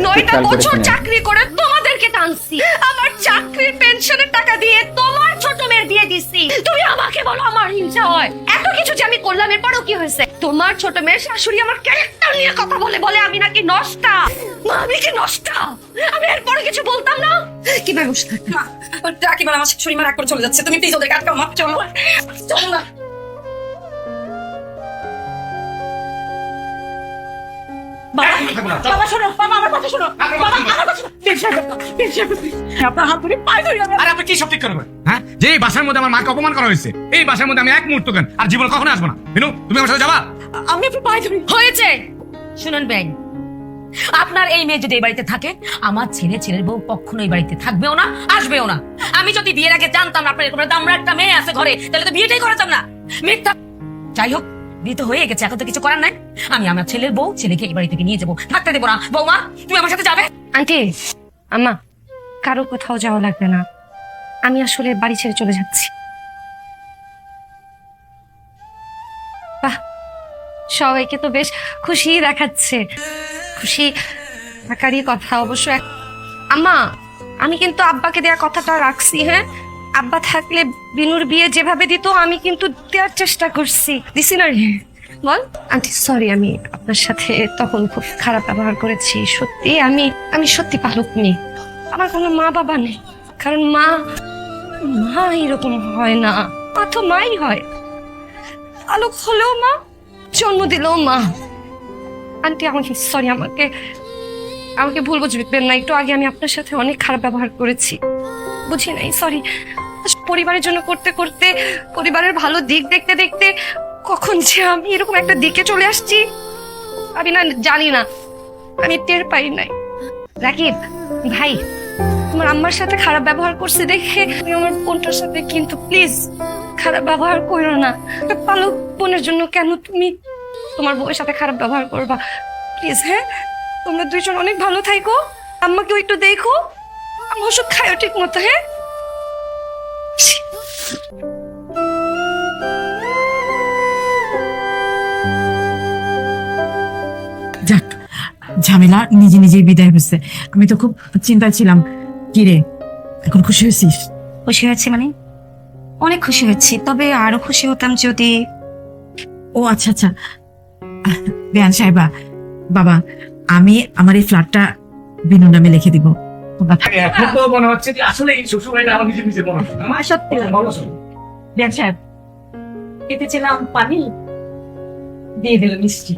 9টা বছর চাকরি করে তোমাদেরকে টানছি, আমার চাকরির পেনশনের টাকা দিয়ে তোমার ছোট মেয়ের বিয়ে দিছি। তুমি আমাকে বলো আমার হিংসা হয়? এত কিছু যে আমি করলাম এরপরও কি হয়েছে? তোমার ছোট মেয়ের শাশুড়ি আমার ক্যারেক্টার নিয়ে কথা বলে, বলে আমি নাকি নষ্টা। মা আমি কি নষ্টা? আমি এরপরে কিছু বলতাম না? কি ব্যবস্থা? রাকিব আর আমার শাশুড়ি মা রাগ করে চলে যাচ্ছে, তুমি প্লিজ ওদেরকে আটকাও মা। চলো চলো না। বাবা শোনো, বাবা আমার কথা শোনো, বাবা আমার কথা শোনো। আপনার হাত ধরে পায়ে ধরি আমি। আরে আপনি কি সব ঠিক করবেন? হ্যাঁ, যে এই বাসার মধ্যে আমার মাকে অপমান করা হয়েছে, এই বাসার মধ্যে আমি এক মুহূর্ত কেন আর জীবনে কখনো আসবো না। বিনু, তুমি আমার সাথে যাবা? আমি আপনার পায়ে ধরি। হয়েছে, শুনুন বেন, আপনার এই মেয়ে যদি এই বাড়িতে থাকে, আমার ছেলের বউ কখনো এই বাড়িতে থাকবেও না, আসবেও না। আমি যদি বিয়ের আগে জানতাম আপনার এরকম দামড়া একটা মেয়ে আছে ঘরে, তাহলে তো বিয়েটাই করাতাম না। মিথ্যা। যাই হোক, বিয়ে তো হয়ে গেছে, এখন তো কিছু করার নাই। আমি আমার ছেলের বউ, ছেলেকে এই বাড়ি থেকে নিয়ে যাবো, থাকতে দেবো না। বৌমা, তুমি আমার সাথে যাবে? আন্টি, আম্মা, কারো কোথাও যাওয়া লাগবে না, আমি আসলে বাড়ি ছেড়ে চলে যাচ্ছি। বাহ, সবাইকে তো বেশ খুশি দেখাচ্ছে। খুশি থাকারই কথা অবশ্য। আম্মা, আমি কিন্তু আব্বাকে দেওয়া কথাটা রাখছি। হ্যাঁ, আব্বা থাকলে বিনুর বিয়ে যেভাবে দিত আমি কিন্তু দেওয়ার চেষ্টা করছি। দিছি না রে? বল। আন্টি সরি, আমি আপনার সাথে তখন খুব খারাপ ব্যবহার করেছি। সত্যি আমি সত্যি পালক নেই, আমার কোনো মা বাবা নেই। কারণ মা এরকম হয় না, মা তো মাই হয়। পালক হলেও মা, জন্ম দিলেও মা। আন্টি আমাকে সরি, আমাকে ভুল বুঝবেন না। একটু আগে আমি আপনার সাথে অনেক খারাপ ব্যবহার করেছি, বুঝি নাই, সরি। পরিবারের জন্য করতে করতে, পরিবারের ভালো দিক দেখতে দেখতে কখন যে আমি এরকম একটা দিকে চলে আসছি আমি না জানি না, আমি টের পাই নাই। রাকিব ভাই, তোমার আম্মার সাথে খারাপ ব্যবহার করছে দেখে তুমি আমার বোনটার সাথে কিন্তু প্লিজ খারাপ ব্যবহার করো না। পালক বোনের জন্য কেন তুমি তোমার বউয়ের সাথে খারাপ ব্যবহার করবা? প্লিজ। হ্যাঁ, তোমরা দুইজন অনেক ভালো থাকো, আম্মাকেও একটু দেখো, আম্মা ওষুধ খায়ও ঠিক মতো। হ্যাঁ, যাক, ঝামেলা নিজে নিজেই বিদায় হয়েছে। আমি তো খুব চিন্তায় ছিলাম। কি রে, এখন খুশি হয়েছিস? খুশি হয়েছি মানে অনেক খুশি হয়েছি, তবে আরো খুশি হতাম যদি। ও আচ্ছা আচ্ছা, বেয়ান সাহেবা, বাবা, আমি আমার এই ফ্ল্যাটটা বিনু নামে লিখে দিব। এখন তো মনে হচ্ছে যে আসলে এই শ্বশুরবাড়িটা আমার নিজে নিজে বড়। আমার সত্যি বেয়ান সাহেব, খেতে ছিলাম পানি, দিয়ে দিল মিষ্টি।